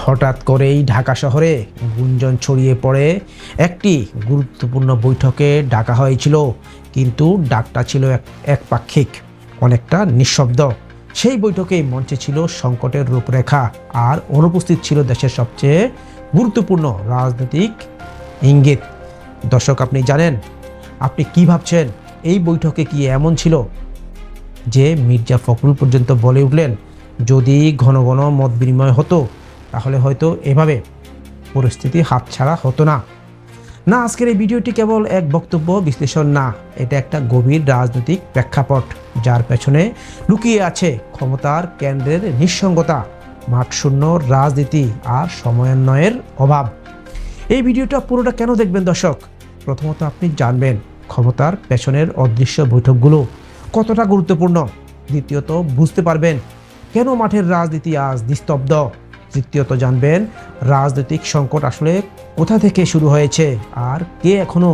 হঠাৎ করেই ঢাকা শহরে গুঞ্জন ছড়িয়ে পড়ে একটি গুরুত্বপূর্ণ বৈঠকে ডাকা হয়েছিল, কিন্তু ডাকটা ছিল একপাক্ষিক, অনেকটা নিঃশব্দ। সেই বৈঠকেই মঞ্চে ছিল সংকটের রূপরেখা, আর অনুপস্থিত ছিল দেশের সবচেয়ে গুরুত্বপূর্ণ রাজনৈতিক ইঙ্গিত। দর্শক, আপনি জানেন, আপনি কি ভাবছেন? এই বৈঠকে কি এমন ছিল যে মির্জা ফখরুল পর্যন্ত বলে উঠলেন, যদি ঘন ঘন মত বিনিময় হতো তাহলে হয়তো এভাবে পরিস্থিতি হাতছাড়া হতো না। আজকের এই ভিডিওটি কেবল এক বক্তব্য বিশ্লেষণ না, এটা একটা গভীর রাজনৈতিক প্রেক্ষাপট, যার পেছনে লুকিয়ে আছে ক্ষমতার কেন্দ্রের নিঃসঙ্গতা, মাঠশূন্য রাজনীতি আর সমন্বয়ের অভাব। এই ভিডিওটা পুরোটা কেন দেখবেন দর্শক? প্রথমত আপনি জানবেন ক্ষমতার পেছনের অদৃশ্য বৈঠকগুলো কতটা গুরুত্বপূর্ণ। দ্বিতীয়ত বুঝতে পারবেন কেন মাঠের রাজনীতি আজ নিস্তব্ধ। তৃতীয়ত জানবেন রাজনৈতিক সংকট আসলে কোথা থেকে শুরু হয়েছে আর কে এখনো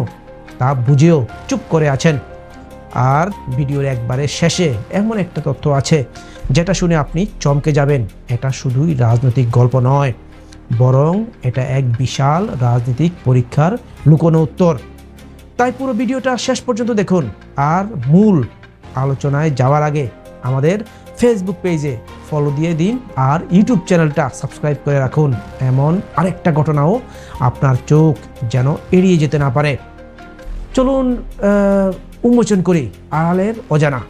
তা বুঝেও চুপ করে আছেন। আর ভিডিওর একবারে শেষে এমন একটা তথ্য আছে যেটা শুনে আপনি চমকে যাবেন। এটা শুধুই রাজনৈতিক গল্প নয়, বরং এটা এক বিশাল রাজনৈতিক পরীক্ষার লুকোনো উত্তর। তাই পুরো ভিডিওটা শেষ পর্যন্ত দেখুন। আর মূল আলোচনায় যাওয়ার আগে আমাদের ফেসবুক পেজে ফলো দিয়ে দিন আর ইউটিউব চ্যানেলটা সাবস্ক্রাইব করে রাখুন, এমন আরেকটা ঘটনাও আপনার চোখ যেন এড়িয়ে যেতে না পারে। চলুন উন্মোচন করি আড়ালের অজানা।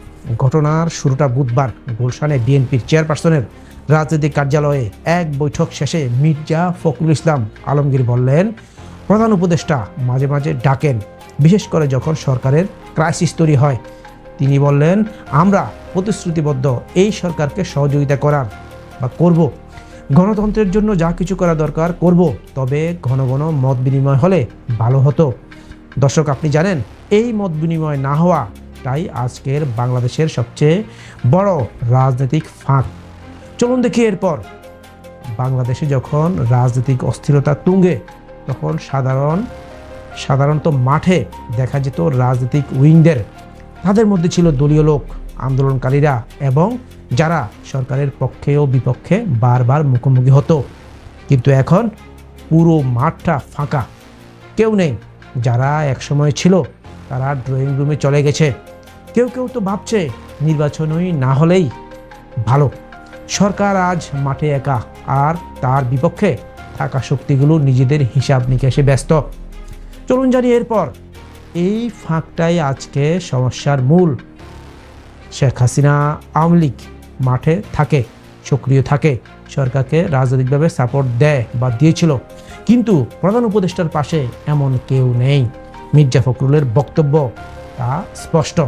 ঘটনার শুরুটা বুধবার গুলশানে বিএনপির চেয়ারপারসনের রাজনৈতিক কার্যালয়ে এক বৈঠক শেষে মির্জা ফখরুল ইসলাম আলমগীর বললেন, প্রধান উপদেষ্টা মাঝে মাঝে ডাকেন, বিশেষ করে যখন সরকারের ক্রাইসিস তৈরি হয়। তিনি বললেন, আমরা প্রতিশ্রুতিবদ্ধ এই সরকারকে সহযোগিতা করার বা করব, গণতন্ত্রের জন্য যা কিছু করা দরকার করব, তবে ঘন ঘন মত বিনিময় হলে ভালো হতো। দর্শক, আপনি জানেন এই মত বিনিময় না হওয়া তাই আজকের বাংলাদেশের সবচেয়ে বড় রাজনৈতিক ফাঁক। চলুন দেখি এরপর। বাংলাদেশে যখন রাজনৈতিক অস্থিরতা তুঙ্গে, তখন সাধারণত মাঠে দেখা যেত রাজনৈতিক উইংদের। তাদের মধ্যে ছিল দলীয় লোক, আন্দোলনকারীরা এবং যারা সরকারের পক্ষে ও বিপক্ষে বারবার মুখোমুখি হতো। কিন্তু এখন পুরো মাঠটা ফাঁকা, কেউ নেই। যারা একসময় ছিল তারা ড্রয়িং রুমে চলে গেছে। কেউ কেউ তো ভাবছে নির্বাচনই না হলেই ভালো। সরকার আজ মাঠে একা, আর তার বিপক্ষে থাকা শক্তিগুলো নিজেদের হিসাব নিকেশে ব্যস্ত। চলুন জানি এরপর। এই ফাঁকটাই আজকে সমস্যার মূল। শেখ হাসিনা আওয়ামী লীগ মাঠে থাকে, সক্রিয় থাকে, সরকারকে রাজনৈতিকভাবে সাপোর্ট দেয় বা দিয়েছিল, কিন্তু প্রধান উপদেষ্টার পাশে এমন কেউ নেই। মির্জা ফখরুলের বক্তব্য তা স্পষ্ট,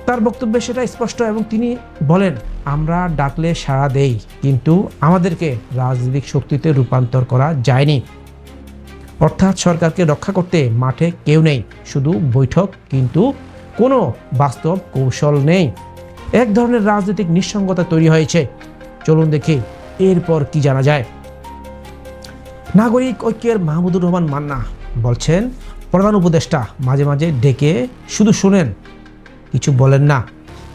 তার বক্তব্যে সেটা স্পষ্ট, এবং তিনি বলেন, আমরা ডাকলে সাড়া দেই, কিন্তু আমাদেরকে রাজনৈতিক শক্তিতে রূপান্তর করা যায়নি। অর্থাৎ সরকারকে রক্ষা করতে মাঠে কেউ নেই, শুধু বৈঠক, কিন্তু কোনো বাস্তব কৌশল নেই। এক ধরনের রাজনৈতিক নিঃসঙ্গতা তৈরি হয়েছে। চলুন দেখি এরপর কি জানা যায়। নাগরিক ঐক্যের মাহমুদুর রহমান মান্না বলছেন, প্রধান উপদেষ্টা মাঝে মাঝে ডেকে শুধু শুনেন, কিছু বলেন না,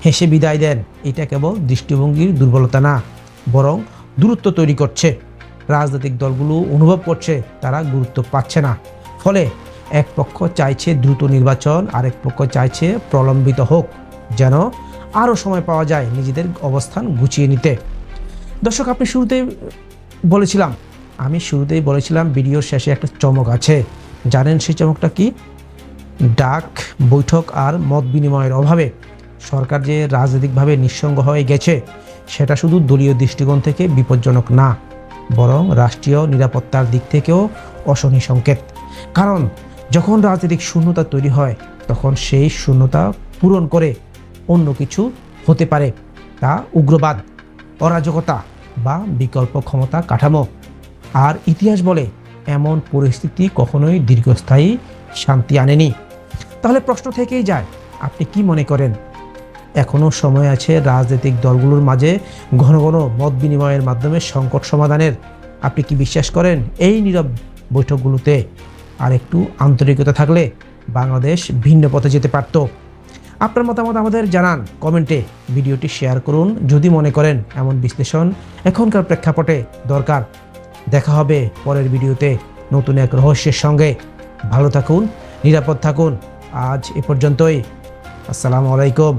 হেসে বিদায় দেন। এটা কেবল দৃষ্টিভঙ্গির দুর্বলতা না, বরং দূরত্ব তৈরি করছে। রাজনৈতিক দলগুলো অনুভব করছে তারা গুরুত্ব পাচ্ছে না। ফলে এক পক্ষ চাইছে দ্রুত নির্বাচন, আরেক পক্ষ চাইছে প্রলম্বিত হোক, যেন আরও সময় পাওয়া যায় নিজেদের অবস্থান গুছিয়ে নিতে। দর্শক, আমি শুরুতেই বলেছিলাম ভিডিওর শেষে একটা চমক আছে। জানেন সেই চমকটা কি? ডাক, বৈঠক আর মত বিনিময়ের অভাবে সরকার যে রাজনৈতিকভাবে নিঃসঙ্গ হয়ে গেছে, সেটা শুধু দলীয় দৃষ্টিকোণ থেকে বিপজ্জনক না, বরং রাষ্ট্রীয় নিরাপত্তার দিক থেকেও অশনি সংকেত। কারণ যখন রাজনৈতিক শূন্যতা তৈরি হয়, তখন সেই শূন্যতা পূরণ করে অন্য কিছু হতে পারে। তা উগ্রবাদ, অরাজকতা বা বিকল্প ক্ষমতা কাঠামো। আর ইতিহাস বলে এমন পরিস্থিতি কখনোই দীর্ঘস্থায়ী শান্তি আনেনি। তাহলে প্রশ্ন থেকেই যায়, আপনি কি মনে করেন এখনও সময় আছে রাজনৈতিক দলগুলোর মাঝে ঘন ঘন মত বিনিময়ের মাধ্যমে সংকট সমাধানের? আপনি কি বিশ্বাস করেন এই নীরব বৈঠকগুলোতে আর একটু আন্তরিকতা থাকলে বাংলাদেশ ভিন্ন পথে যেতে পারত? আপনার মতামত আমাদের জানান কমেন্টে, ভিডিওটি শেয়ার করুন যদি মনে করেন এমন বিশ্লেষণ এখনকার প্রেক্ষাপটে দরকার। দেখা হবে পরের ভিডিওতে নতুন এক রহস্যের সঙ্গে। ভালো থাকুন, নিরাপদ থাকুন। আজ এ পর্যন্তই। আসসালামু আলাইকুম।